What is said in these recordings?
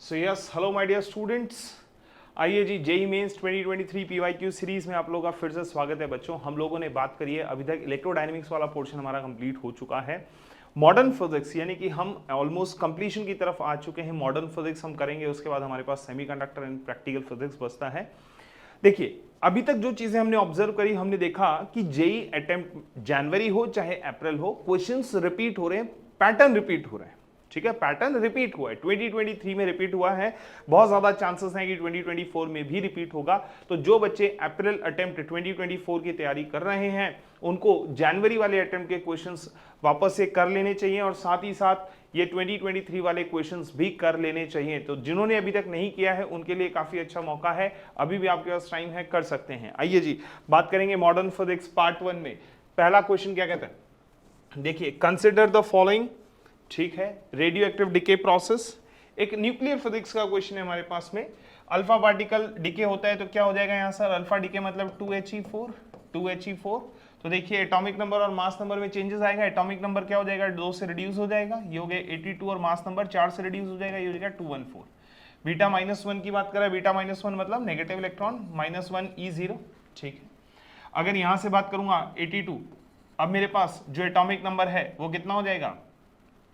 So yes, hello my dear students. आइए जी, JEE mains 2023 PYQ series में आप लोगों का फिर से स्वागत है बच्चों। हम लोगों ने बात करी है, अभी तक इलेक्ट्रोडायनेमिक्स वाला पोर्शन हमारा कंप्लीट हो चुका है। मॉडर्न फिजिक्स यानी कि हम ऑलमोस्ट कंप्लीशन की तरफ आ चुके हैं। मॉडर्न फिजिक्स हम करेंगे, उसके बाद हमारे पास सेमीकंडक्टर एंड प्रैक्टिकल फिजिक्स बचता है। देखिए, अभी तक जो चीजें हमने ऑब्जर्व करी, हमने देखा कि जेई अटेम्प्ट जनवरी हो चाहे अप्रैल हो, क्वेश्चंस रिपीट हो रहे हैं, पैटर्न रिपीट हो रहे हैं। ठीक है, पैटर्न रिपीट हुआ है, 2023 में रिपीट हुआ है, बहुत ज्यादा चांसेस हैं कि 2024 में भी रिपीट होगा। तो जो बच्चे अप्रैल अटेम्प्ट 2024 की तैयारी कर रहे हैं, उनको जनवरी वाले अटेम्प्ट के क्वेश्चंस वापस से कर लेने चाहिए और साथ ही साथ ये 2023 वाले क्वेश्चंस भी कर लेने चाहिए। तो जिन्होंने अभी तक नहीं किया है उनके लिए काफी अच्छा मौका है, अभी भी आपके पास टाइम है, कर सकते हैं। आइए जी, बात करेंगे मॉडर्न फिजिक्स पार्ट 1 में। पहला क्वेश्चन क्या कहता है, देखिए, कंसिडर द फॉलोइंग। ठीक है, रेडियो एक्टिव डिके प्रोसेस, एक न्यूक्लियर फिजिक्स का क्वेश्चन है हमारे पास में। अल्फा पार्टिकल डिके होता है तो क्या हो जाएगा यहाँ सर, अल्फा डिके मतलब 2He4। तो देखिए, एटॉमिक नंबर और मास नंबर में चेंजेस आएगा। एटॉमिक नंबर क्या हो जाएगा, 2 से रिड्यूस हो जाएगा, ये हो गया 82, और मास नंबर 4 से रिड्यूस हो जाएगा, ये हो जाएगा 214। बीटा -1 की बात करें, बीटा -1 मतलब नेगेटिव इलेक्ट्रॉन, -1E0। ठीक है, अगर यहां से बात करूंगा 82, अब मेरे पास जो एटॉमिक नंबर है वो कितना हो जाएगा,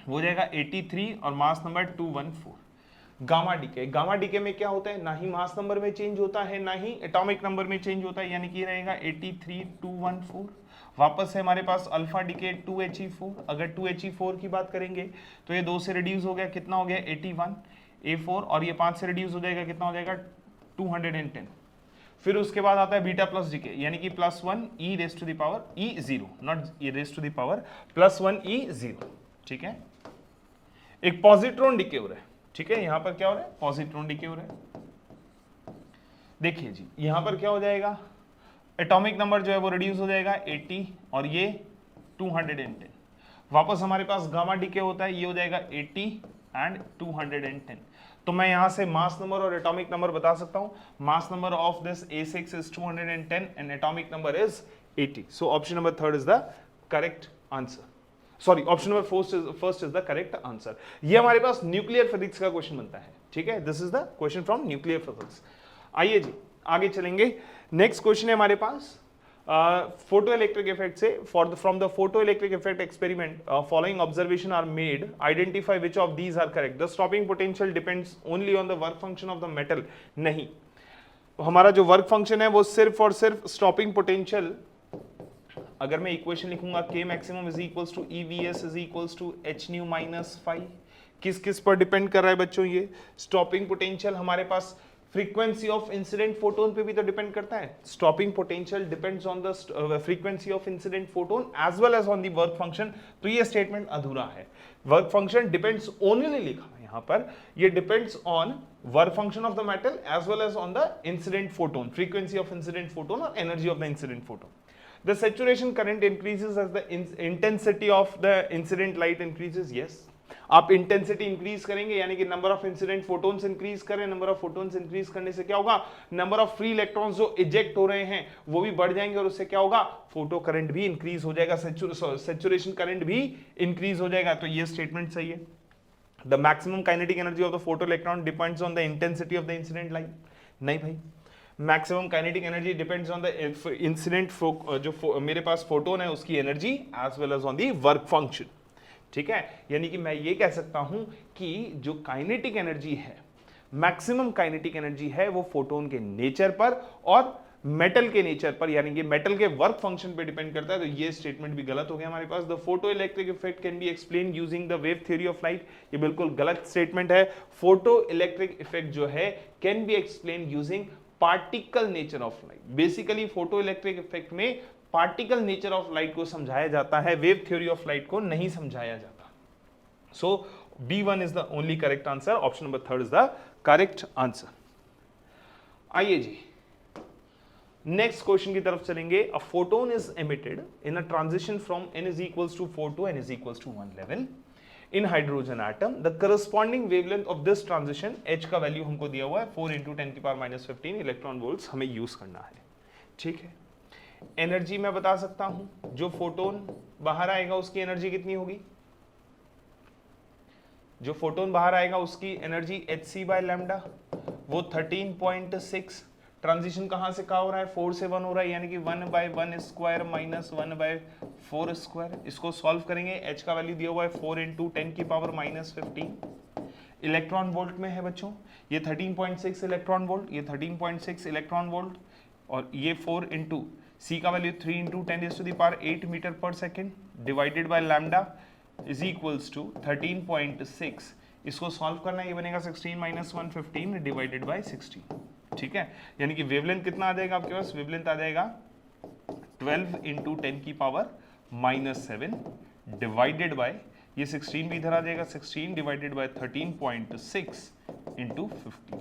हो जाएगा 83 और मास नंबर 214। गामा डीके में क्या होता है, ना ही मास नंबर में चेंज होता है ना ही एटॉमिक नंबर में चेंज होता है, यानी कि रहेगा 83 214। वापस से हमारे पास अल्फा डीके 2He4। अगर 2He4 की बात करेंगे तो ये 2 से रिड्यूस हो गया, कितना हो गया 81 A4, और ये 5 से रिड्यूस हो जाएगा, कितना हो जाएगा 210। फिर उसके बाद आता है बीटा प्लस डीके, यानी कि +1 E raise to the power E0, not E raise to the power +1 E0। ठीक है, एक पॉजिट्रॉन डिके हो रहा है। ठीक है, यहां पर क्या हो रहा है, पॉजिट्रॉन डिके हो रहा है। देखिए जी, यहां पर क्या हो जाएगा, एटॉमिक नंबर जो है वो रिड्यूस हो जाएगा 80 और ये 210। वापस हमारे पास गामा डिके होता है, ये हो जाएगा 80 एंड 210। तो मैं यहां से मास नंबर और एटॉमिक नंबर बता सकता हूं। Mass number of this A6 is 210 and atomic number is 80। So option number 3 is the correct answer. Sorry, option number first is the correct answer. ये हमारे पास न्यूक्लियर फिजिक्स का question बनता है। ठीक है, this is the question from nuclear physics. आइए जी, आगे चलेंगे। नेक्स्ट क्वेश्चन है हमारे पास फोटो इलेक्ट्रिक इफेक्ट से। From the photo electric effect experiment following observation are made, identify which of these are correct. The stopping potential depends only on the work function of the metal. नहीं, हमारा जो work function है वो सिर्फ और सिर्फ stopping potential, अगर मैं इक्वेशन लिखूंगा K maximum is equals to EVS is equals to Hν minus phi, किस किस पर डिपेंड कर रहा है बच्चों, ये स्टॉपिंग पोटेंशियल हमारे पास फ्रीक्वेंसी ऑफ इंसिडेंट फोटोन पे भी तो डिपेंड करता है। Stopping potential depends on the frequency of incident photon as well as on the work function. तो ये स्टेटमेंट अधूरा है। वर्क फंक्शन डिपेंड्स ओनली लिखा है यहां पर, ये depends on work function of the metal as well as on the incident photon, frequency of incident photon और energy of the incident photon. The saturation current increases as the intensity of the incident light increases. Yes, आप intensity increase करेंगे यानी कि number of incident photons increase करें। Number of photons increase करने से क्या होगा, नंबर ऑफ फ्री इलेक्ट्रॉन्स जो इजेक्ट हो रहे हैं वो भी बढ़ जाएंगे और उससे क्या होगा, फोटो करंट भी इंक्रीज हो जाएगा, सैचुरेशन करंट भी इंक्रीज हो जाएगा। तो ये स्टेटमेंट सही है। The maximum kinetic energy of the photo electron depends on the intensity of the incident light. नहीं भाई, maximum kinetic energy depends on the incident, जो मेरे पास फोटोन है उसकी energy as well as on the work function. ठीक है, यानी कि मैं ये कह सकता हूं कि जो काइनेटिक एनर्जी है, मैक्सिमम काइनेटिक एनर्जी है, वो फोटोन के नेचर पर और मेटल के नेचर पर, यानी कि मेटल के वर्क फंक्शन पे डिपेंड करता है। तो ये स्टेटमेंट भी गलत हो गया हमारे पास। The photo electric effect can be explain using the wave theory of light, ये बिल्कुल गलत स्टेटमेंट है। फोटो इलेक्ट्रिक इफेक्ट जो है can be explain using particle nature of light. Basically photo electric effect में पार्टिकल नेचर ऑफ लाइट को समझाया जाता है, वेव थ्योरी ऑफ लाइट को नहीं समझाया जाता। So B1 is the only correct answer, option number 3 is the correct answer. आइए जी, नेक्स्ट क्वेश्चन की तरफ चलेंगे। A photon is emitted in a transition from n is equals to 4 टू n is equals to 1 level in hydrogen atom. The corresponding wavelength of this transition, h का value हमको दिया हुआ है 4 × 10⁻⁻15 इलेक्ट्रॉन वोल्ट्स हमें यूज करना है। ठीक है, एनर्जी मैं बता सकता हूं, जो फोटोन बाहर आएगा उसकी एनर्जी कितनी होगी, जो फोटोन बाहर आएगा उसकी एनर्जी hc बाय लैम्डा, वो 13.6। ट्रांजिशन कहां से कहां हो रहा है, 4 से 1 हो रहा है, यानी कि 1/1 स्क्वायर माइनस 1/4 स्क्वायर। इसको सॉल्व करेंगे, h का वैल्यू दिया हुआ है 4 × 10⁻⁻15 इलेक्ट्रॉन वोल्ट में है बच्चों। ये 13.6 इलेक्ट्रॉन वोल्ट, ये 13.6 इलेक्ट्रॉन वोल्ट, और ये 4 × c का value 3 × 10⁸ metre per second divided by lambda is equals to 13.6। इसको सॉल्व करना है, ये बनेगा 16 - 115 डिवाइडेड बाय 16, ठीक है। यानी कि वेवलेंथ कितना आ जाएगा आपके पास, वेवलेंथ आ जाएगा 12 × 10⁻⁻7 डिवाइडेड बाय, ये 16 भी इधर आ जाएगा, 16 डिवाइडेड बाय 13.6 × 15,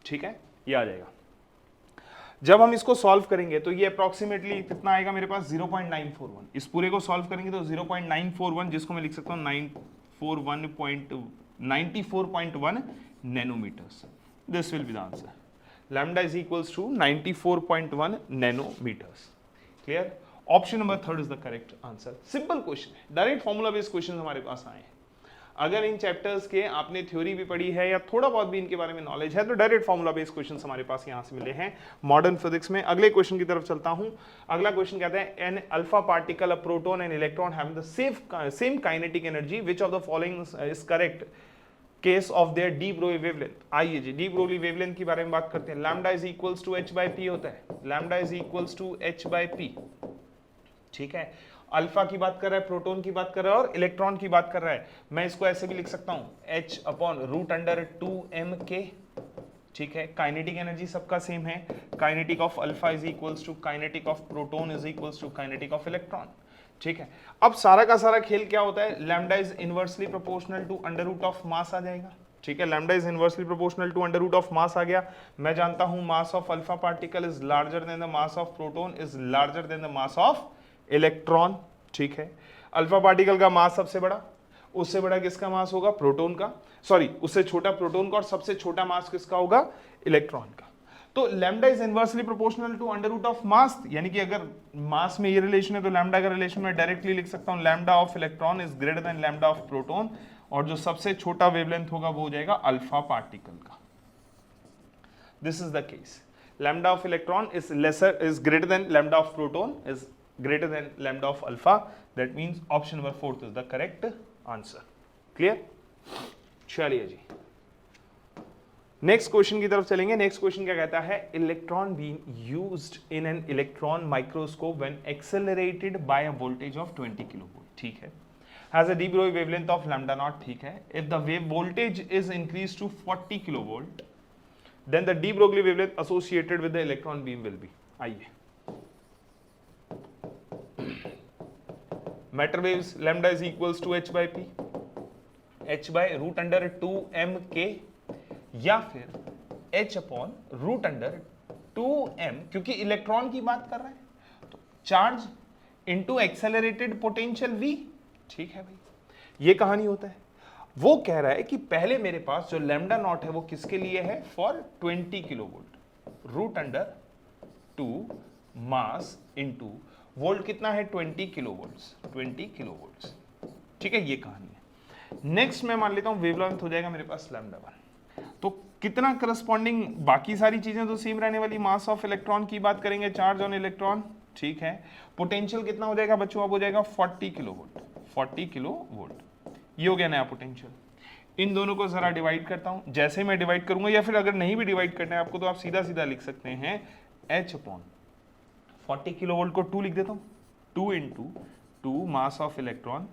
ठीक है, ये आ जाएगा। जब हम इसको सॉल्व करेंगे तो ये अप्रोक्सीमेटली कितना आएगा मेरे पास, 0.941। इस पूरे को सॉल्व करेंगे तो 0.941, जिसको मैं लिख सकता हूँ 94.1 nanometres. This will be the answer. Lambda is equals to 94.1 nanometres. Clear? Option number 3 is the correct answer. Simple question है, डायरेक्ट फॉर्मूला बेस्ड क्वेश्चन हमारे पास आए हैं। अगर इन चैप्टर्स के आपने थ्योरी भी पढ़ी है या थोड़ा बहुत भी इनके बारे में नॉलेज है तो डायरेक्ट फॉर्मूला बेस्ड क्वेश्चंस हमारे पास यहां से मिले हैं मॉडर्न फिजिक्स में। अगले क्वेश्चन की तरफ चलता हूं। अगला क्वेश्चन कहता है an alpha particle, a proton and electron have the same kinetic energy, which of the following is correct case of their de Broglie wavelength. आइए जी डी ब्रोगली वेवलेंथ के बारे में बात करते हैं। Lambda is equals to h/p होता है, lambda is equals to h/p, ठीक है। अल्फा की बात कर रहा है, प्रोटॉन की बात कर रहा है और इलेक्ट्रॉन की बात कर रहा है। मैं इसको ऐसे भी लिख सकता हूं h/√2mk, ठीक है। काइनेटिक एनर्जी सबका सेम है, kinetic of alpha is equals to kinetic of proton is equals to kinetic of electron, ठीक है। अब सारा का सारा खेल क्या होता है, lambda is inversely proportional to under root of mass आ जाएगा, ठीक है। Lambda is inversely proportional to under root of mass आ गया। मैं जानता हूं mass of alpha particle is larger than the mass of proton is larger than the mass of electron, ठीक है। अल्फा पार्टिकल का मास सबसे बड़ा, उससे बड़ा किसका मास होगा, प्रोटॉन का, सॉरी उससे छोटा प्रोटॉन का, और सबसे छोटा मास किसका होगा, इलेक्ट्रॉन का। तो lambda is inversely proportional to under root of mass, यानी कि अगर मास में ये रिलेशन है तो लैम्डा का रिलेशन मैं डायरेक्टली लिख सकता हूं lambda of electron is greater than lambda of proton, और जो सबसे छोटा वेवलेंथ होगा वो हो जाएगा अल्फा पार्टिकल का। This is the case, lambda of electron is lesser is greater than lambda of proton is greater than lambda of alpha. That means option number 4 is the correct answer. Clear? चलिए जी next question की तरफ चलेंगे। Next question क्या कहता है, electron beam used in an electron microscope when accelerated by a voltage of 20 kilovolt, ठीक है, has a de Broglie wavelength of lambda not, ठीक है। If the wave voltage is increase to 40 kilovolt then the de Broglie wavelength associated with the electron beam will be. आइए matter waves lambda is equals to h/p, h/√2mk या फिर h/√2m, क्योंकि electron की बात कर रहे हैं तो charge into accelerated potential v, ठीक है भाई। ये कहानी होता है, वो कह रहा है कि पहले मेरे पास जो लैम्डा नॉट है वो किसके लिए है, for 20 kilovolt, √2 mass into volt कितना है 20 किलोवोल्ट्स, 20 किलोवोल्ट्स, ठीक है, ये कहानी है। नेक्स्ट मैं मान लेता हूं वेवलेंथ हो जाएगा मेरे पास लैम्डा 1, तो कितना करस्पॉन्डिंग बाकी सारी चीजें तो सेम रहने वाली, मास ऑफ इलेक्ट्रॉन की बात करेंगे, चार्ज ऑन इलेक्ट्रॉन, ठीक है। पोटेंशियल कितना हो जाएगा बच्चों, अब हो जाएगा 40 किलोवोल्ट, 40 किलोवोल्ट, ये हो गया नया पोटेंशियल। इन दोनों को जरा डिवाइड करता हूं, जैसे मैं डिवाइड करूंगा या फिर अगर नहीं भी डिवाइड करना है आपको तो आप सीधा सीधा लिख सकते हैं h/40 किलोवोल्ट को 2 लिख देता हूं, 2 × 2 मास of electron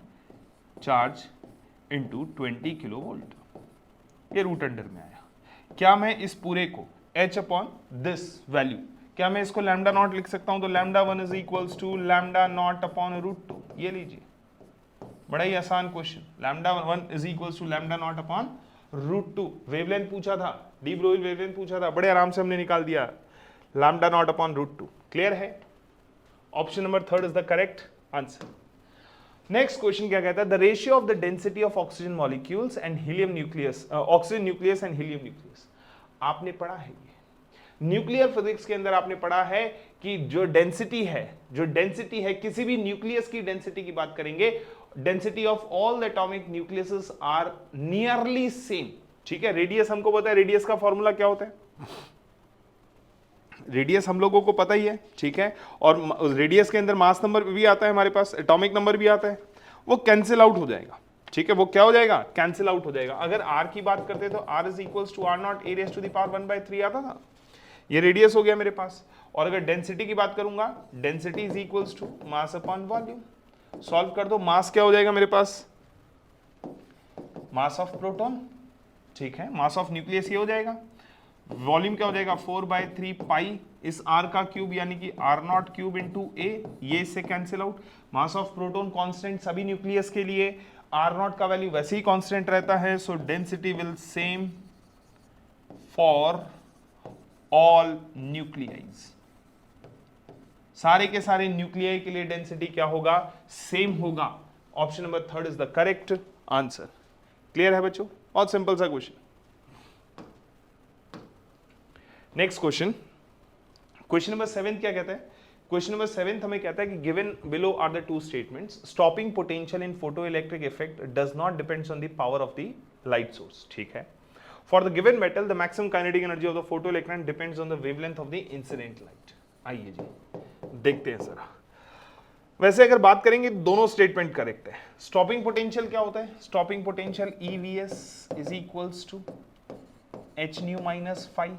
charge into 20 kilovolt, ये रूट अंडर में आया। क्या मैं इस पूरे को h/दिस वैल्यू, क्या मैं इसको लैम्डा नॉट लिख सकता हूं, तो lambda 1 is equals to lambda not upon √2, ये लीजिए, बड़ा ही आसान question, lambda 1 is equals to lambda not upon √2। Wavelength पूछा था, डी ब्रोगली वेवलेंथ पूछा था, बड़े आराम से हमने निकाल दिया, लैम्डा नॉट अपॉन √2। क्लियर है? Option number 3 is the correct answer. Next question क्या कहता है, the ratio of the density of oxygen molecules and helium nucleus, oxygen nucleus and helium nucleus, आपने पढ़ा है ये न्यूक्लियर फिजिक्स के अंदर, आपने पढ़ा है कि जो डेंसिटी है किसी भी न्यूक्लियस की डेंसिटी की बात करेंगे density of all the atomic nucleuses are nearly same. ठीक है, रेडियस हमको पता है, रेडियस का फॉर्मूला क्या होता है, रेडियस हम लोगों को पता ही है। ठीक है, और रेडियस के अंदर मास नंबर भी आता है हमारे पास, एटॉमिक नंबर भी आता है, वो कैंसिल आउट हो जाएगा। ठीक है, वो क्या हो जाएगा, कैंसिल आउट हो जाएगा। अगर r की बात करते तो r is equals to r0 a raise to the power 1/3 आता था, ये रेडियस हो गया मेरे पास। और अगर डेंसिटी की बात करूंगा, density is equals to mass upon volume. Solve कर दो, मास क्या हो जाएगा मेरे पास, मास ऑफ प्रोटॉन। ठीक है, मास ऑफ न्यूक्लियस ये हो जाएगा, वॉल्यूम क्या हो जाएगा 4/3 पाई इस r का क्यूब यानी कि r0 क्यूब इंटू a, ये इससे cancel out. Mass of proton constant सभी न्यूक्लियस के लिए, r0 का वैल्यू वैसे ही कांस्टेंट रहता है, so density will same for all nuclei. सारे के सारे न्यूक्लियाई के लिए डेंसिटी क्या होगा, सेम होगा। Option number 3 is the correct answer. Clear है बच्चों, बहुत सिंपल सा question. Next question, question number 7 क्या कहता है, क्वेश्चन नंबर 7 हमें कहता है कि given below are the two statements, stopping potential in photo electric effect does not depends on the power of the light source. ठीक है, for the given metal the maximum kinetic energy of the photo electron depends on the wavelength of the incident light. आइए जी देखते हैं जरा। वैसे अगर बात करेंगे दोनों स्टेटमेंट करेक्ट है। स्टॉपिंग पोटेंशियल क्या होता है, stopping potential EVS is equals to h nu minus phi.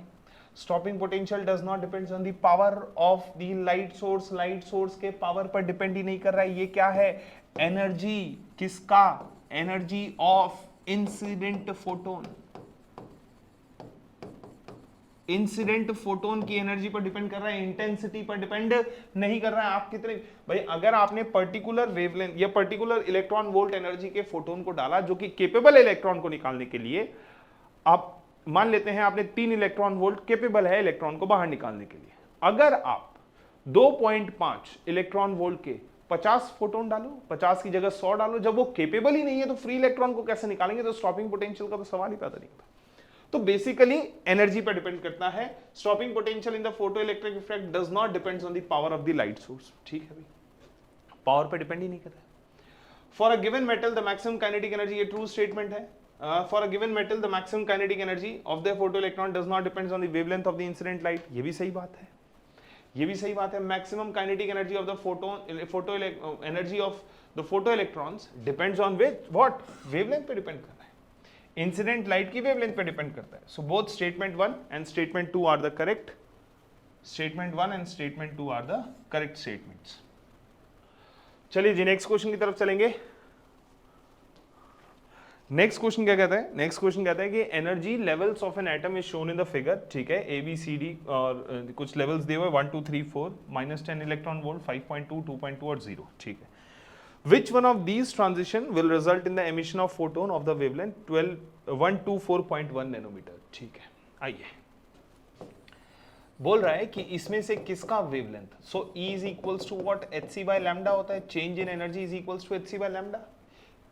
Stopping potential does not depends on the power of the light source, light source के पावर पर डिपेंड ही नहीं कर रहा है। ये क्या है, एनर्जी किसका, energy of incident photon, incident photon की एनर्जी पर डिपेंड कर रहा है, इंटेंसिटी पर डिपेंड नहीं कर रहा है। आप कितने भाई, अगर आपने पर्टिकुलर वेवलेंथ या पर्टिकुलर इलेक्ट्रॉन वोल्ट एनर्जी के फोटोन को डाला जो कि केपेबल है इलेक्ट्रॉन को निकालने के लिए, आप मान लेते हैं आपने 3 इलेक्ट्रॉन वोल्ट केपेबल है इलेक्ट्रॉन को बाहर निकालने के लिए, अगर आप 2.5 इलेक्ट्रॉन वोल्ट के 50 फोटोन डालो, 50 की जगह 100 डालो, जब वो केपेबल ही नहीं है तो फ्री इलेक्ट्रॉन को कैसे निकालेंगे, तो स्टॉपिंग पोटेंशियल का तो सवाल ही पैदा नहीं होता। तो बेसिकली एनर्जी पर डिपेंड करता है। Stopping potential in the photo electric effect does not depends on the power of the light source. ठीक है भाई, पावर पर डिपेंड ही नहीं करता है। For a given metal the maximum kinetic energy, ये ट्रू स्टेटमेंट है। For a given metal the maximum kinetic energy of the photo electron does not depends on the wavelength of the incident light, ये भी सही बात है, ये भी सही बात है। Maximum kinetic energy of the photo energy of the photo electrons depends on what, wavelength पे डिपेंड कर रहा है, इंसिडेंट लाइट की वेवलेंथ पे डिपेंड करता है। So both statement 1 and statement 2 are the correct, statement 1 and statement 2 are the correct statements. चलिए जी नेक्स्ट क्वेश्चन की तरफ चलेंगे। नेक्स्ट क्वेश्चन क्या कहता है, नेक्स्ट क्वेश्चन कहता है कि energy levels of an atom is shown in the figure. ठीक है, ABCD और कुछ लेवल्स दिए हुए 1 2 3 4, -10 इलेक्ट्रॉन वोल्ट, 5.2, 2.2 और 0। ठीक है, which one of these transition will result in the emission of photon of the wavelength 124.1 nanometre. ठीक है, आइए बोल रहा है कि इसमें से किसका wavelength, so E is equals to what, hc by lambda होता है, change in energy is equals to hc by lambda.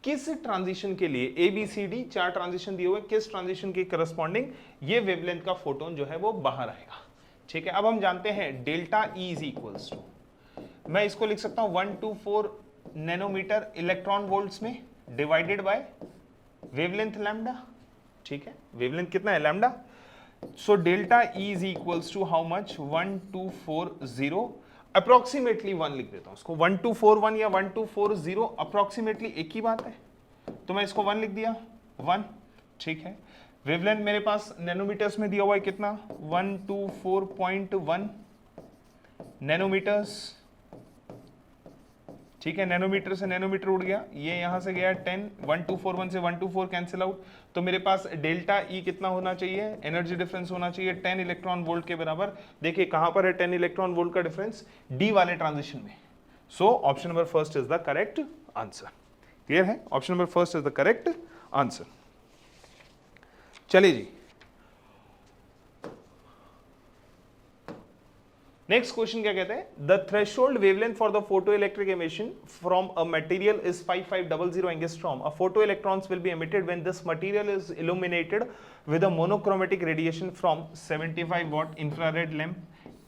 किस ट्रांजिशन के लिए, ABCD 4 ट्रांजिशन दिए हुए, किस ट्रांजिशन के करस्पॉन्डिंग ये वेवलेंथ का फोटोन जो है वो बाहर आएगा। ठीक है, अब हम जानते हैं delta E is equals to, मैं इसको लिख सकता हूं 124 नैनोमीटर इलेक्ट्रॉन वोल्ट्स में डिवाइडेड बाय वेवलेंथ लैम्डा। ठीक है, वेवलेंथ कितना है, lambda. So delta E is equals to how much, 1240, approximately 1 लिख देता हूं उसको, 1241 या 1240 अप्रोक्सीमेटली एक ही बात है, तो मैं इसको 1 लिख दिया, 1। ठीक है, वेवलेंथ मेरे पास नैनोमीटर्स में दिया हुआ है कितना, 124.1 नैनोमीटर्स। ठीक है, नैनोमीटर से नैनोमीटर उड़ गया, ये यहां से गया 10, 1241 से 124 कैंसिल आउट, तो मेरे पास डेल्टा E कितना होना चाहिए, एनर्जी डिफरेंस होना चाहिए 10 इलेक्ट्रॉन वोल्ट के बराबर। देखिए कहां पर है 10 इलेक्ट्रॉन वोल्ट का डिफरेंस, D वाले ट्रांजिशन में। So option number first is the correct answer. Clear है, option number first is the correct answer. चलिए जी नेक्स्ट क्वेश्चन क्या कहते हैं, the threshold wavelength for the photo electric emission from a material is 5500 angstrom. A photo electrons will be emitted when this material is illuminated with a monochromatic radiation from 75 watt infrared lamp,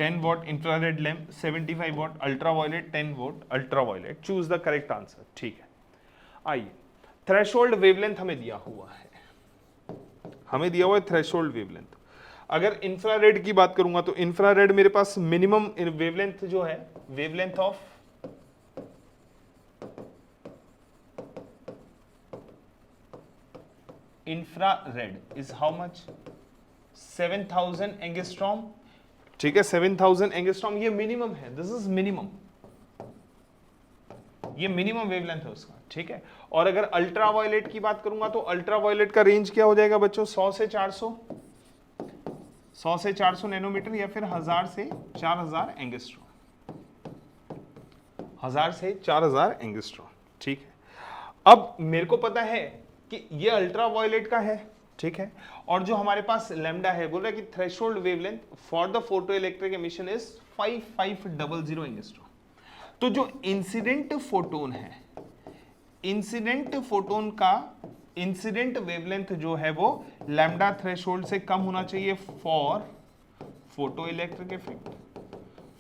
10 watt infrared lamp, 75 watt ultraviolet, 10 watt ultraviolet. Choose the correct answer. ठीक है, आइए, threshold wavelength हमें दिया हुआ है, threshold wavelength. अगर infrared की बात करूंगा तो इंफ्रारेड मेरे पास मिनिमम वेवलेंथ जो है, wavelength of infrared is how much, 7000 angstrom. ठीक है, 7000 एंगस्ट्रॉम ये मिनिमम है, दिस इज मिनिमम, ये मिनिमम वेवलेंथ है उसका। ठीक है, और अगर अल्ट्रावायलेट की बात करूंगा तो अल्ट्रावायलेट का रेंज क्या हो जाएगा बच्चों, 100 से 400 नैनोमीटर, या फिर 1000 से 4000 एंगस्ट्रॉम, 1000 से 4000 एंगस्ट्रॉम। ठीक है, अब मेरे को पता है कि ये अल्ट्रावायलेट का है। ठीक है, और जो हमारे पास लैम्डा है, बोल रहा है कि threshold wavelength for the photo electric emission is 5500 angstrom. तो जो इंसिडेंट फोटोन है, इंसिडेंट फोटोन का इंसिडेंट वेवलेंथ जो है वो लैम्डा थ्रेशोल्ड से कम होना चाहिए for photo electric effect.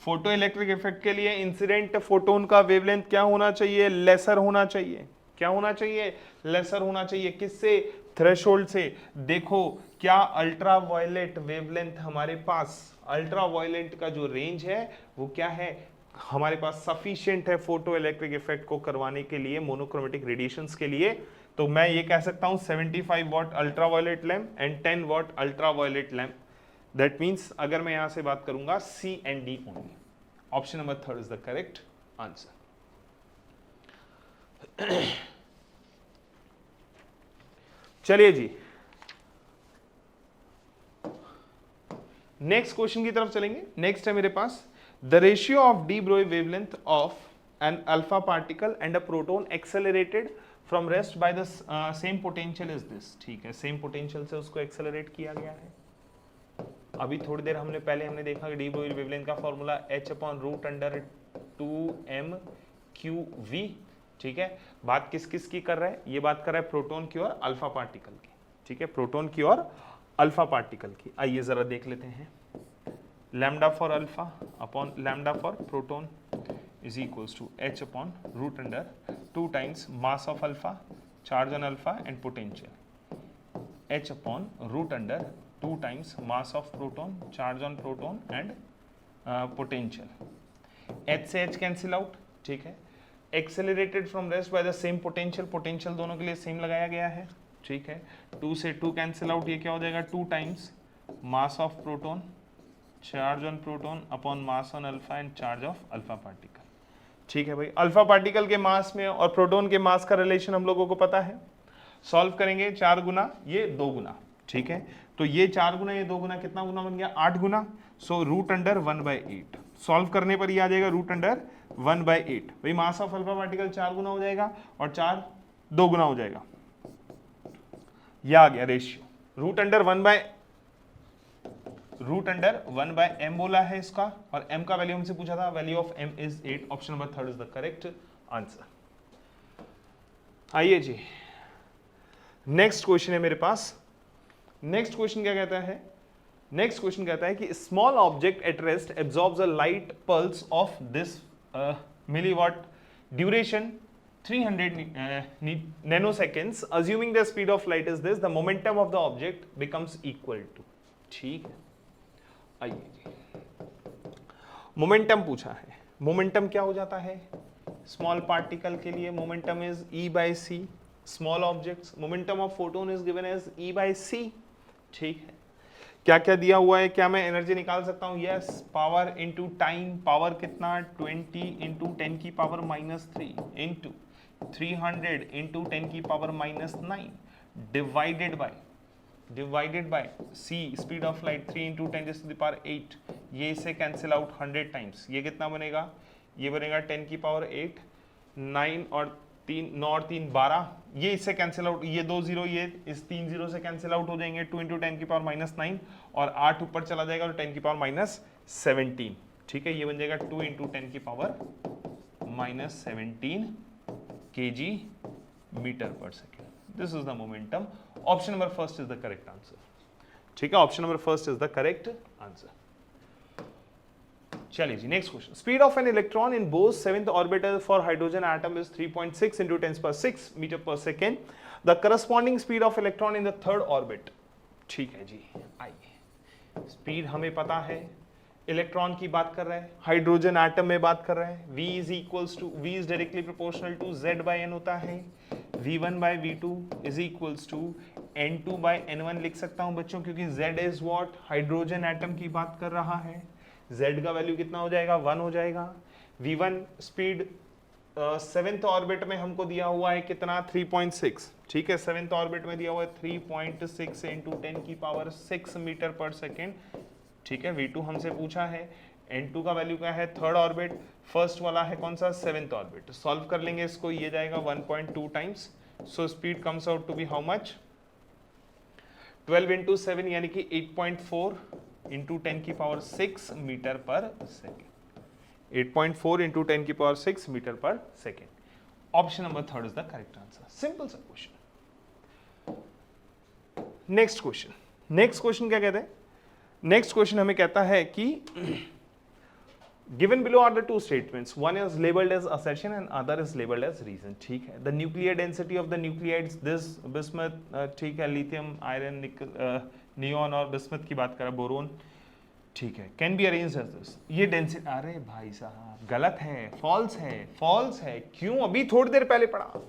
Photo electric effect के लिए इंसिडेंट फोटोन का वेवलेंथ क्या होना चाहिए, लेसर होना चाहिए। क्या होना चाहिए, लेसर होना चाहिए। किससे, थ्रेशोल्ड से। देखो क्या अल्ट्रावायलेट वेवलेंथ हमारे पास, अल्ट्रावायलेट का जो रेंज है वो क्या है, हमारे पास सफिशिएंट है फोटो इलेक्ट्रिक इफेक्ट को करवाने के लिए, मोनोक्रोमेटिक रेडिएशंस के लिए। तो मैं ये कह सकता हूं 75 watt ultraviolet lamp and 10 watt ultraviolet lamp. That means अगर मैं यहां से बात करूंगा C and D only. Option number 3 is the correct answer. चलिए जी, नेक्स्ट क्वेश्चन की तरफ चलेंगे। नेक्स्ट है मेरे पास, the ratio of de Broglie wavelength of an alpha particle and a proton accelerated from rest by the same potential is this. ठीक है, सेम पोटेंशियल से उसको एक्सेलरेट किया गया है। अभी थोड़ी देर पहले हमने देखा कि डी ब्रोई वेवलेंथ का फॉर्मूला h/√2m/q_v। ठीक है, बात किस किस की कर रहा है, ये बात कर रहा है प्रोटोन की और अल्फा पार्टिकल की। ठीक है, प्रोटोन की और अल्फा पार्टिकल की। आइए जरा देख लेते हैं। Lambda for alpha upon lambda for proton is equals to h/√2 times mass of alpha, charge on alpha and potential, h/√2 times mass of proton, charge on proton and potential. h से h cancel out. ठीक है, accelerated from rest by the same potential, potential दोनों के लिए same लगाया गया है। ठीक है, 2 से 2 कैंसिल आउट, ये क्या हो जाएगा 2 times mass of proton, charge on proton upon mass on alpha and charge of alpha particle. ठीक है भाई, अल्फा पार्टिकल के मास में और प्रोटोन के मास का रिलेशन हम लोगों को पता है। सॉल्व करेंगे 4 गुना ये 2 गुना। ठीक है, तो ये 4 गुना ये 2 गुना कितना गुना बन गया, 8 गुना। सो √1/8 सॉल्व करने पर ये आ जाएगा √1/8। भाई मास ऑफ अल्फा पार्टिकल 4 गुना हो जाएगा और 4 2 गुना हो जाएगा। यह आ गया रेशियो। √1/m बोला है इसका, और m का वैल्यू हमसे पूछा था, value of m is 8। Option number 3 is the correct answer. आइए जी, नेक्स्ट क्वेश्चन है मेरे पास। नेक्स्ट क्वेश्चन क्या कहता है, नेक्स्ट क्वेश्चन कहता है कि small object at rest absorbs a light pulse of this milliwatt duration 300 nanoseconds. Assuming the speed of light is this, the momentum of the object becomes equal to। ठीक है, आइए जी, momentum पूछा है। Momentum क्या हो जाता है, स्मॉल पार्टिकल के लिए momentum is E/c, small objects momentum of photon is given as E/c। ठीक है, क्या क्या दिया हुआ है, क्या मैं एनर्जी निकाल सकता हूं, yes, power into time. Power कितना, 20 इंटू 10 की पावर -3 इंटू 300 इंटू 10 की power -9 divided by c, speed of light 3 into 10⁸8। ये इसे कैंसिल आउट 100 टाइम्स, ये कितना बनेगा, ये बनेगा 10 की पावर 8, 9 और 3 12। ये इससे कैंसिल आउट, ये 2 0 ये इस 3 0 से कैंसिल आउट हो जाएंगे। 2 इंटू 10 की पावर -9 और 8 ऊपर चला जाएगा और 10 की पावर -17। ठीक है, ये बन जाएगा 2 इंटू 10 की power -17 kg metre per second. This is the momentum. Option number 1 is the correct answer. ठीक है, option number 1 is the correct answer. चलिए जी, next question. Speed of an electron in both seventh orbital for hydrogen atom is 3.6 into 10⁶ metre per second. The corresponding speed of electron in the third orbit. ठीक है जी, आइए, speed हमें पता है, electron की बात कर रहे हैं, हाइड्रोजन एटम में बात कर रहे हैं। v is directly proportional to z/n होता है। v1/v2 is equals to n2/n1 लिख सकता हूं बच्चों, क्योंकि z is what, hydrogen atom की बात कर रहा है। z का वैल्यू कितना हो जाएगा, 1 हो जाएगा। v1 स्पीड सेवेंथ ऑर्बिट में हमको दिया हुआ है कितना, 3.6। ठीक है, सेवेंथ ऑर्बिट में दिया हुआ है 3.6 into 10⁶ मीटर पर सेकेंड। ठीक है, v2 हमसे पूछा है, n2 का वैल्यू क्या है, थर्ड ऑर्बिट, फर्स्ट वाला है कौन सा, सेवेंथ ऑर्बिट। सॉल्व कर लेंगे इसको, ये जाएगा 1.2 times. So speed comes out to be how much, 12 into 7 यानी कि 8.4 into 10⁶ metre per second. 8.4 into 10⁶ metre per second. Option number third is the correct answer. Simple सा क्वेश्चन। नेक्स्ट क्वेश्चन क्या कहते हैं, नेक्स्ट क्वेश्चन हमें कहता है कि given below are the two statements, one is labeled as assertion and other is labeled as reason। ठीक है, the nuclear density of the nuclides, this bismuth, ठीक है, lithium, iron, nickel, neon और bismuth की बात करें, बोरोन, ठीक है, can be arranged as this। ये डेंसिटी, अरे भाई साहब गलत है, फॉल्स है। क्यों, अभी थोड़ी देर पहले पढ़ा,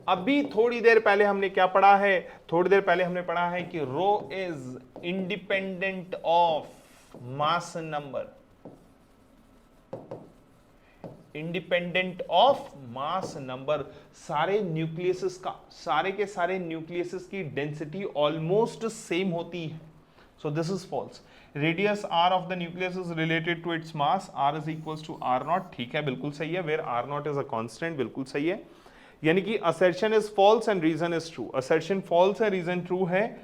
अभी थोड़ी देर पहले हमने क्या पढ़ा है, थोड़ी देर पहले हमने पढ़ा है कि rho is independent of mass number, independent of mass number. सारे न्यूक्लियस का, सारे के सारे न्यूक्लियस की डेंसिटी ऑलमोस्ट सेम होती है। So this is false. Radius r of the nucleus is related to its mass, r is equals to r0। ठीक है, बिल्कुल सही है, where r0 is a constant, बिल्कुल सही है। यानी कि assertion is false and reason is true. Assertion false है, रीजन ट्रू है।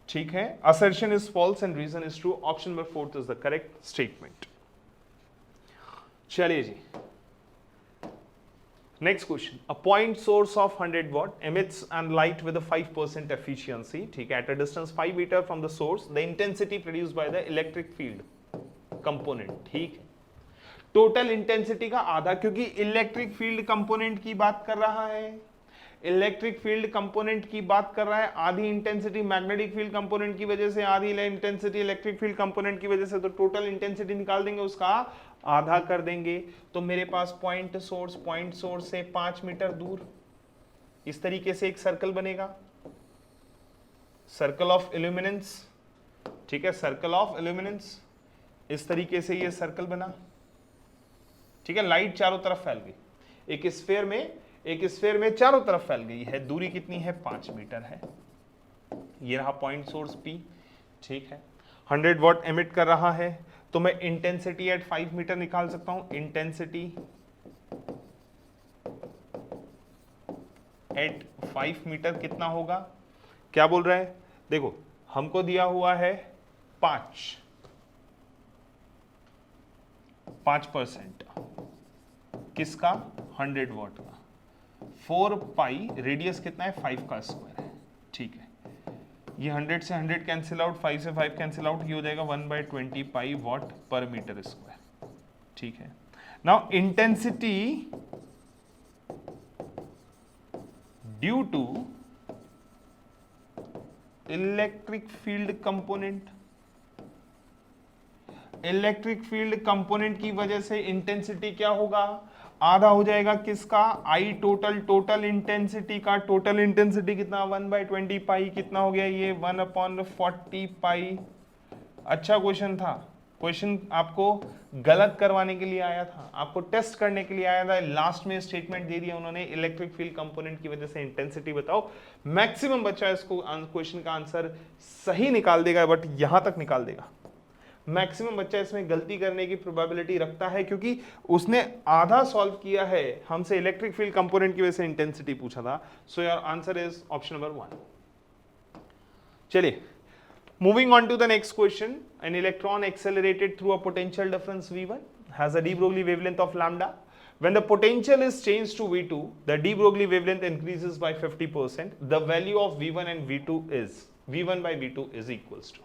ठीक है, assertion is false and reason is true. Option number fourth is the correct statement. चलिए जी, next question. A point source of 100 watt emits and light with a 5% efficiency। ठीक है, at a distance 5 meter from the source, the intensity produced by the electric field component। ठीक है, total intensity का आधा, क्योंकि electric field component की बात कर रहा है, इलेक्ट्रिक फील्ड कंपोनेंट की बात कर रहा है। आधी इंटेंसिटी मैग्नेटिक फील्ड कंपोनेंट की वजह से, आधी इंटेंसिटी इलेक्ट्रिक फील्ड कंपोनेंट की वजह से, तो टोटल इंटेंसिटी निकाल देंगे, उसका आधा कर देंगे। तो मेरे पास पॉइंट सोर्स से 5 मीटर दूर इस तरीके से एक सर्कल बनेगा, सर्कल ऑफ इल्यूमिनेंस। ठीक है, सर्कल ऑफ इल्यूमिनेंस, इस तरीके से ये सर्कल बना। ठीक है, लाइट चारों तरफ फैल गई, एक स्फीयर में चारों तरफ फैल गई है। दूरी कितनी है, 5 मीटर है। ये रहा पॉइंट सोर्स P। ठीक है, 100 वॉट एमिट कर रहा है, तो मैं इंटेंसिटी एट 5 मीटर निकाल सकता हूं। इंटेंसिटी एट 5 मीटर कितना होगा, क्या बोल रहा है, देखो हमको दिया हुआ है 5% किसका, 100 वॉट का। 4 पाई, रेडियस कितना है, 5 का स्क्वायर है। ठीक है, ये 100 से 100 कैंसिल आउट, 5 से 5 कैंसिल आउट, ये हो जाएगा 1/20 pi watt per metre square. ठीक है, now intensity due to electric field component, electric field component की वजह से इंटेंसिटी क्या होगा, आधा हो जाएगा किसका, आई टोटल इंटेंसिटी का। टोटल इंटेंसिटी कितना, 1/20 पाई, कितना हो गया ये, 1/40 पाई। अच्छा क्वेश्चन था, क्वेश्चन आपको गलत करवाने के लिए आया था, आपको टेस्ट करने के लिए आया था। लास्ट में स्टेटमेंट दे दिया उन्होंने, इलेक्ट्रिक फील्ड कंपोनेंट की वजह से इंटेंसिटी बताओ। मैक्सिमम बच्चा इसको क्वेश्चन का आंसर सही निकाल देगा, बट यहां तक निकाल देगा। मैक्सिमम बच्चा इसमें गलती करने की प्रोबेबिलिटी रखता है, क्योंकि उसने आधा सॉल्व किया है, हमसे इलेक्ट्रिक फील्ड कंपोनेंट की वजह से इंटेंसिटी पूछा था। So your answer is option number 1। चलिए, moving on to the next question. An electron accelerated through a potential difference V1 has a de Broglie wavelength of lambda. When the potential is changed to V2, the de Broglie wavelength increases by 50%. The value of V1 and V2 is V1/V2 is equals to।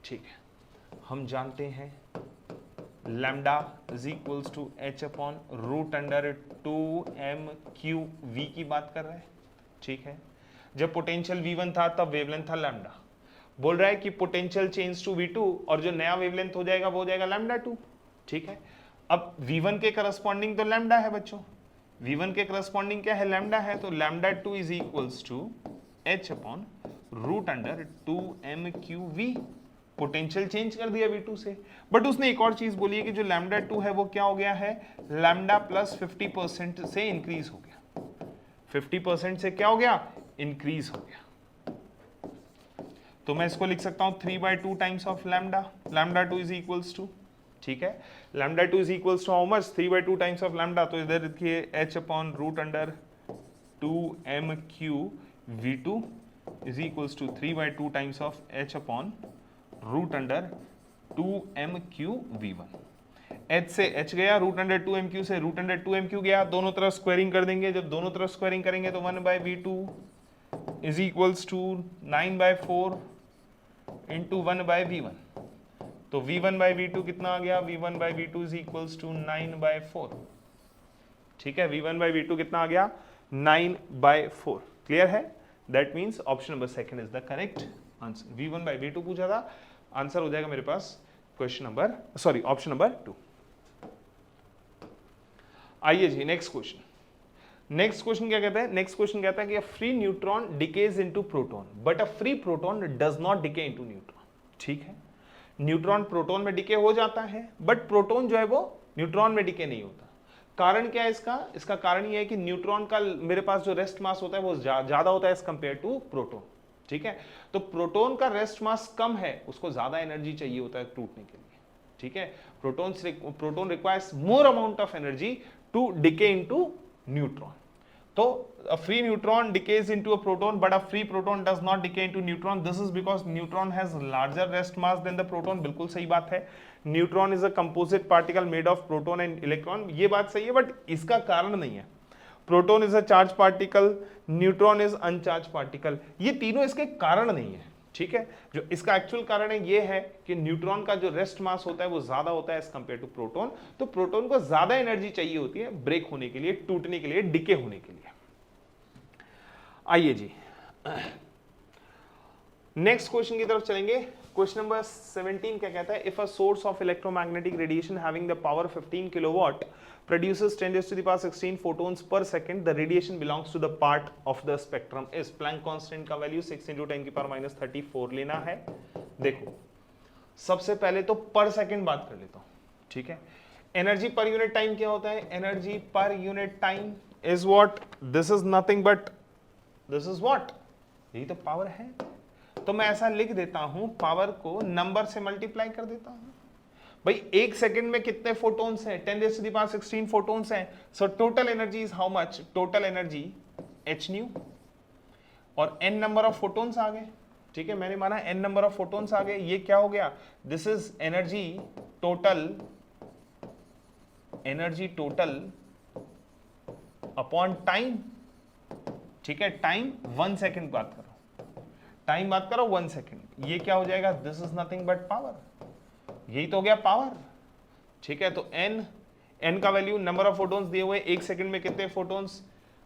ठीक है, हम जानते हैं lambda is equals to h upon root under 2m/v की बात कर रहे हैं, ठीक है। जब पोटेंशियल v1 था तब वेवलेंथ था लैम्डा, बोल रहा है कि पोटेंशियल चेंज टू v2 और जो नया वेवलेंथ हो जाएगा वो हो जाएगा लैम्डा 2, ठीक है। अब v1 के करस्पॉन्डिंग तो लैम्डा है बच्चों, v1 के करस्पॉन्डिंग क्या है, लैम्डा है, तो lambda 2 is equals to h upon root under 2m/v। Potential change कर दिया v2 से, बट उसने एक और चीज बोली है कि जो लैम्डा 2 है वो क्या हो गया है, लैम्डा प्लस 50% से इंक्रीज हो गया, 50% से क्या हो गया, इंक्रीज हो गया। तो मैं इसको लिख सकता हूं 3/2 times of lambda, lambda 2 is equals to, ठीक है, lambda 2 is equals to how much, 3/2 times of lambda, तो इधर देखिए h upon root under 2m/v2 is equals to 3/2 times of h upon root under 2m/v1। h से h गया, root under 2m/q से root under 2m/q गया, दोनों तरफ squaring कर देंगे, जब दोनों तरफ स्क्वायरिंग करेंगे तो 1/v2 is equals to 9/4 into 1/v1, तो v1/v2 कितना आ गया, v1/v2 इज इक्वल्स टू 9/4, ठीक है, v1/v2 कितना आ गया, 9/4, क्लियर है। That means option number second is the correct answer. v1/v2 पूछा था, आंसर हो जाएगा मेरे पास question number, sorry option number 2। आइए जी नेक्स्ट क्वेश्चन, नेक्स्ट क्वेश्चन क्या कहता है, नेक्स्ट क्वेश्चन कहता है कि a free neutron decays into proton but a free proton does not decay into neutron, ठीक है, न्यूट्रॉन प्रोटॉन में डिके हो जाता है बट प्रोटॉन जो है वो न्यूट्रॉन में डिके नहीं होता। कारण क्या है इसका, इसका कारण ये है कि न्यूट्रॉन का मेरे पास जो रेस्ट मास होता है वो ज्यादा होता है एज कंपेयर टू प्रोटॉन, ठीक है, तो प्रोटॉन का रेस्ट मास कम है, उसको ज्यादा एनर्जी चाहिए होता है टूटने के लिए, ठीक है, proton requires more amount of energy to decay into neutron. तो a free neutron decays into a proton but a free proton does not decay into neutron, this is because neutron has larger rest mass than the proton। बिल्कुल सही बात है, neutron is a composite particle made of proton and electron, ये बात सही है, but इसका कारण नहीं है। Proton is a charge particle, neutron is अनचार्ज particle, ये तीनों इसके कारण नहीं है, ठीक है। जो इसका एक्चुअल कारण है ये है कि न्यूट्रॉन का जो रेस्ट मास होता है वो ज्यादा होता है एज कंपेयर टू प्रोटॉन, तो प्रोटॉन को ज्यादा एनर्जी चाहिए होती है ब्रेक होने के लिए, टूटने के लिए, डिके होने के लिए। आइए जी नेक्स्ट क्वेश्चन की तरफ चलेंगे। क्वेश्चन नंबर 17 क्या कहता है, if a source of electromagnetic radiation having the power 15 kilowatt produces 10⁻16 photons per second, the radiation belongs to the part of the spectrum is, Planck constant का वैल्यू 6 × 10⁻34 लेना है। देखो सबसे पहले तो पर सेकंड बात कर लेता हूं, ठीक है। एनर्जी पर यूनिट टाइम क्या होता है, energy per unit time is what, this is nothing but this is what, यही तो पावर है। तो मैं ऐसा लिख देता हूं, पावर को नंबर से मल्टीप्लाई कर देता हूं। भाई एक सेकंड में कितने फोटोन्स हैं, 10⁻16 फोटोन्स हैं, so total energy is how much, total energy h new, और n नंबर ऑफ फोटोन्स आ गए, ठीक है, मैंने माना n नंबर ऑफ फोटोन्स आ गए, ये क्या हो गया, this is energy total upon time, ठीक है, टाइम 1 सेकंड बात करो, टाइम बात करो 1 सेकंड, ये क्या हो जाएगा, this is nothing but power, यही तो हो गया पावर, ठीक है। तो n का वैल्यू, नंबर ऑफ फोटोन्स दिए हुए, एक सेकंड में कितने फोटोन्स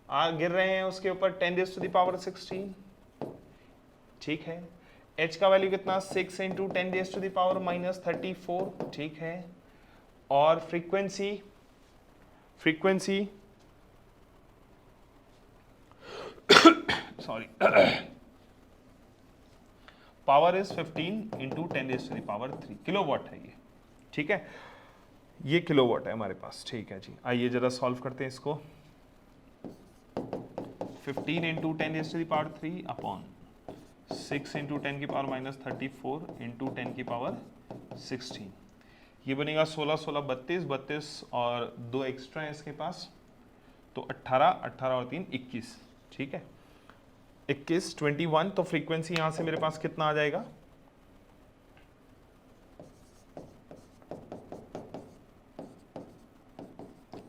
गिर रहे हैं उसके ऊपर, 10⁻16, ठीक है। h का वैल्यू कितना, 6 × 10⁻−34, ठीक है। और frequency sorry power is 15 × 10⁻³ kilowatt है ये, ठीक है, ये किलोवाट है हमारे पास, ठीक है जी। आइए जरा सॉल्व करते हैं इसको, 15 × 10⁻³ अपॉन 6 × 10⁻34 × 10⁻16, ये बनेगा 16 16 32 और 2 एक्स्ट्रा है इसके पास, तो 18 और 3 21, ठीक है, 21 21। तो फ्रीक्वेंसी यहां से मेरे पास कितना आ जाएगा,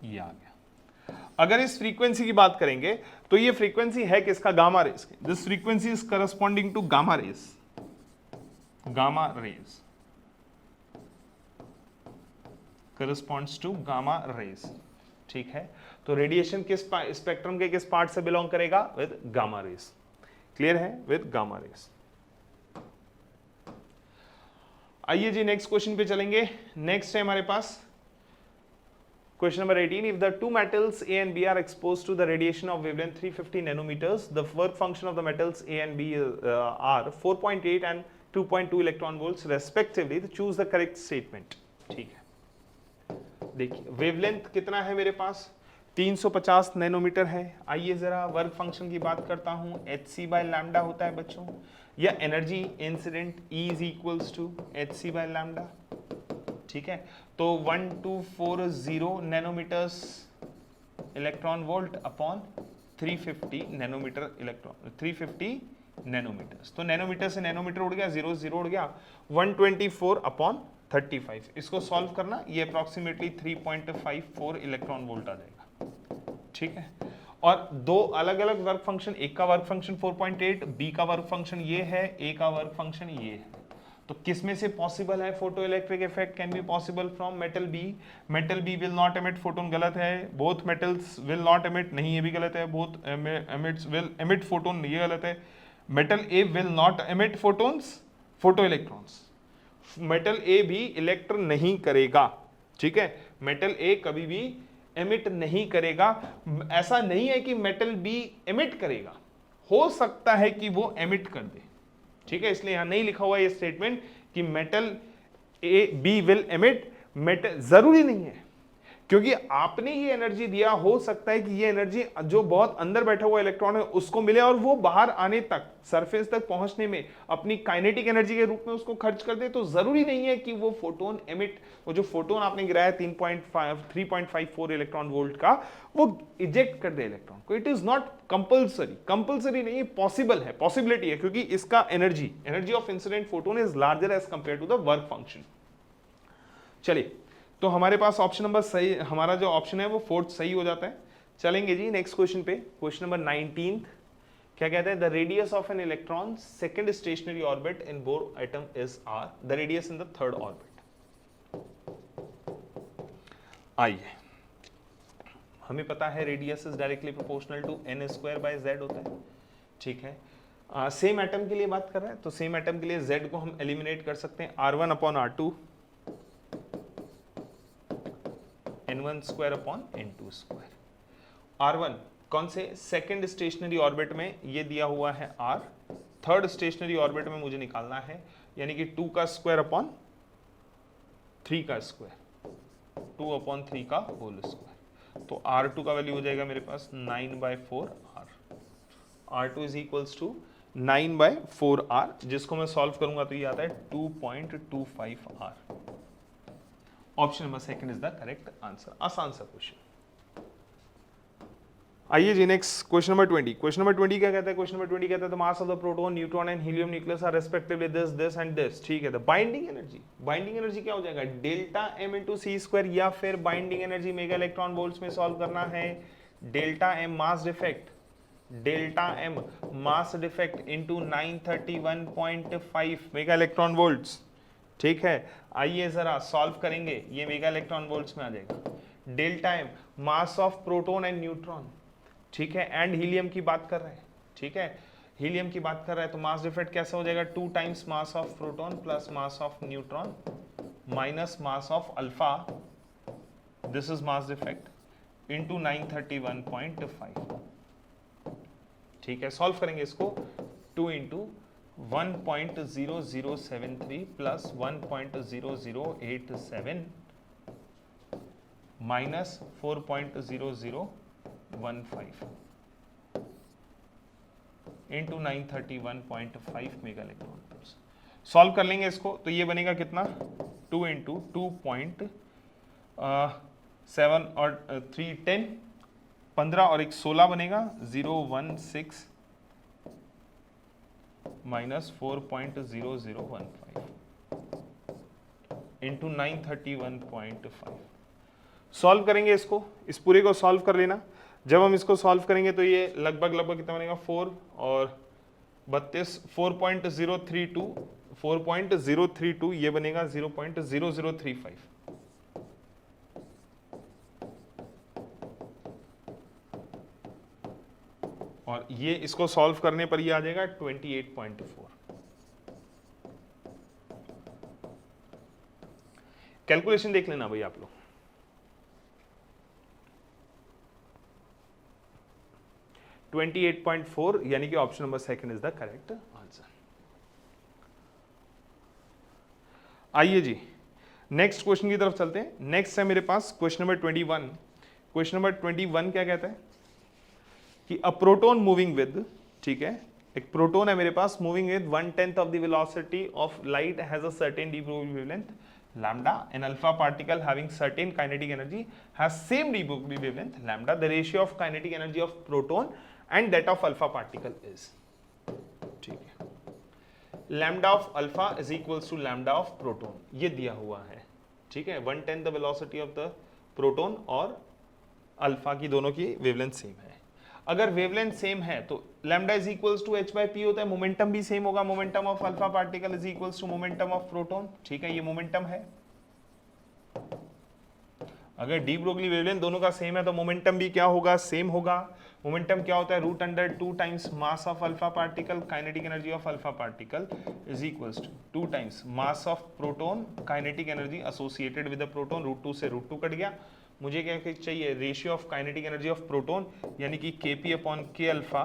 ये आ गया। अगर इस फ्रीक्वेंसी की बात करेंगे तो ये फ्रीक्वेंसी है किसका, गामा रेज की, this frequency is corresponding to gamma rays, corresponds to gamma rays. ठीक है, तो रेडिएशन किस स्पेक्ट्रम के किस पार्ट से बिलोंग करेगा? With gamma rays. क्लियर है? With gamma rays. आइए जी नेक्स्ट क्वेश्चन पे चलेंगे। नेक्स्ट है हमारे पास question number 18। If the two metals A and B are exposed to the radiation of wavelength 350 nanometers, the work function of the metals A and B are 4.8 and 2.2 electron volts respectively. तो choose the correct statement। ठीक है, देखिए wavelength कितना है मेरे पास? 350 nanometre है। आइए जरा वर्क फंक्शन की बात करता हूं। hc बाय लैम्डा होता है बच्चों, या energy incident E is equals to hc by lambda. ठीक है, तो 1240 nanometers electron volt upon 350 nanometer electron 350 nanometers. तो नैनोमीटर से नैनोमीटर उड़ गया, 0 0 उड़ गया, 124 अपॉन 35। इसको सॉल्व करना, ये अप्रॉक्सीमेटली 3.54 इलेक्ट्रॉन वोल्ट आ जाएगा। ठीक है, और दो अलग अलग वर्क फंक्शन, एक का वर्क फंक्शन 4.8, बी का वर्क फंक्शन ये है, ए का वर्क फंक्शन ये है। तो किस में से पॉसिबल है? Photo electric effect can be possible from metal B. Metal B will not emit photon, गलत है। Both metals will not emit, नहीं ये भी गलत है। Both emits will emit photon, ये गलत है। Metal A will not emit photons, photo electrons. Metal A भी इलेक्ट्रॉन नहीं करेगा। ठीक है, मेटल ए कभी भी एमिट नहीं करेगा। ऐसा नहीं है कि मेटल बी एमिट करेगा, हो सकता है कि वो एमिट कर दे। ठीक है, इसलिए यहां नहीं लिखा हुआ ये स्टेटमेंट कि metal A B will emit. Metal जरूरी नहीं है, क्योंकि आपने ही एनर्जी दिया, हो सकता है कि ये एनर्जी जो बहुत अंदर बैठा हुआ इलेक्ट्रॉन है उसको मिले और वो बाहर आने तक, सरफेस तक पहुंचने में अपनी काइनेटिक एनर्जी के रूप में उसको खर्च कर दे। तो जरूरी नहीं है कि वो फोटोन एमिट, वो जो फोटोन आपने गिराया 3.54 इलेक्ट्रॉन वोल्ट का, वो इजेक्ट कर दे इलेक्ट्रॉन को। It is not compulsory, compulsory नहीं, पॉसिबल है, पॉसिबिलिटी है, क्योंकि इसका energy of incident photon is larger as compare to the work function. चलिए, तो हमारे पास ऑप्शन नंबर सही, हमारा जो ऑप्शन है वो फोर्थ सही हो जाता है। चलेंगे जी नेक्स्ट क्वेश्चन पे। क्वेश्चन नंबर 19 क्या कहता है? The radius of an electron second stationary orbit in Bohr atom is r, the radius in the third orbit. आइए, हमें पता है radius is directly proportional to n square by z होता है। ठीक है, सेम एटम के लिए बात कर रहा है, तो सेम एटम के लिए z को हम एलिमिनेट कर सकते हैं, r1 upon r2 n1 square upon n2 square. r1 कौन से? सेकंड स्टेशनरी ऑर्बिट में ये दिया हुआ है r, थर्ड स्टेशनरी ऑर्बिट में मुझे निकालना है, यानी कि 2 का स्क्वायर अपॉन 3 का स्क्वायर, 2 अपॉन 3 का होल स्क्वायर। तो r2 का वैल्यू हो जाएगा मेरे पास 9/4 r। r2 is equals to 9/4 r, जिसको मैं सॉल्व करूंगा तो ये आता है 2.25 r। Option number second is the correct answer. आसान सा क्वेश्चन। आइए जी next question number 20। Question number 20 क्या कहता है? क्वेश्चन नंबर 20 कहता है the mass of the proton, neutron and helium nucleus are respectively this and this. ठीक है, द बाइंडिंग एनर्जी क्या हो जाएगा? Delta m into C square, या फिर binding energy mega electron volts में सॉल्व करना है। Delta m mass defect, delta m mass defect into 931.5 mega electron volts. ठीक है, आइए जरा सॉल्व करेंगे, ये मेगा इलेक्ट्रॉन वोल्ट्स में आ जाएगा। Delta m mass of proton and neutron, ठीक है, एंड हीलियम की बात कर रहे हैं। ठीक है, हीलियम की बात कर रहे हैं, तो मास डिफेक्ट कैसे हो जाएगा? 2 times mass of proton plus mass of neutron minus mass of alpha, this is mass defect into 931.5। ठीक है, सॉल्व करेंगे इसको, 2 into 1.0073 plus 1.0087 minus 4.0015 into 931.5 mega electron volts. Solve कर लेंगे इसको, तो ये बनेगा कितना? 2 इंटू 2.7 और 3 10, 15 और 1 16 बनेगा, 016 माइनस 4.0015 इंटू 931.5। सॉल्व करेंगे इसको, इस पूरे को सॉल्व कर लेना। जब हम इसको सॉल्व करेंगे तो ये लगभग कितना बनेगा? 4 और 32, 4.032, ये बनेगा 0.0035। और ये इसको सॉल्व करने पर ये आ जाएगा 28.4। कैलकुलेशन देख लेना भाई आप लोग। 28.4 यानी कि option number second is the correct answer. आइए जी नेक्स्ट क्वेश्चन की तरफ चलते हैं। नेक्स्ट है मेरे पास क्वेश्चन नंबर 21। क्वेश्चन नंबर 21 क्या कहता है कि अ प्रोटोन मूविंग विद, ठीक है, एक प्रोटोन है मेरे पास moving with 1/10 of the velocity of light has a certain de Broglie wavelength lambda, an alpha particle having certain kinetic energy has same de Broglie wavelength lambda. The ratio of kinetic energy of proton and that of alpha particle is, ठीक है, lambda of alpha is equals to lambda of proton, ये दिया हुआ है, ठीक है। 1/10 the velocity of the proton और alpha की दोनों की वेवलेंथ सेम है। अगर वेवलेंथ सेम है तो lambda is equals to h/p होता है, मोमेंटम भी सेम होगा, momentum of alpha particle is equals to momentum of proton, ठीक है, ये मोमेंटम है। अगर डी ब्रोगली वेवलेंथ दोनों का सेम है तो मोमेंटम भी क्या होगा, सेम होगा। मोमेंटम क्या होता है, √2 times mass of alpha particle, kinetic energy of alpha particle is equals to 2 times mass of proton, kinetic energy associated with the proton, √2 से √2 कट गया। मुझे क्या चाहिए, ratio of kinetic energy of proton यानी कि Kp upon K alpha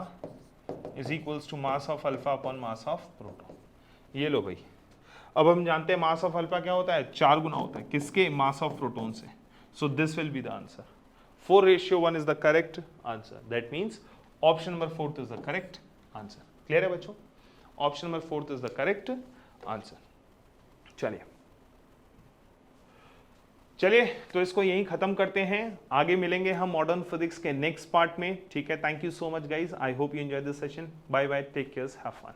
is equals to mass of alpha upon mass of proton. ये लो भाई, अब हम जानते हैं मास ऑफ अल्फा क्या होता है, 4 गुना होता है किसके, मास ऑफ प्रोटॉन से। So this will be the answer. 4:1 is the correct answer. That means option number 4 is the correct answer. Clear है बच्चों, option number 4 is the correct answer. चलिए तो इसको यहीं खत्म करते हैं, आगे मिलेंगे हम मॉडर्न फिजिक्स के नेक्स्ट पार्ट में, ठीक है। Thank you so much guys, I hope you enjoy this session. Bye bye, take care, have fun.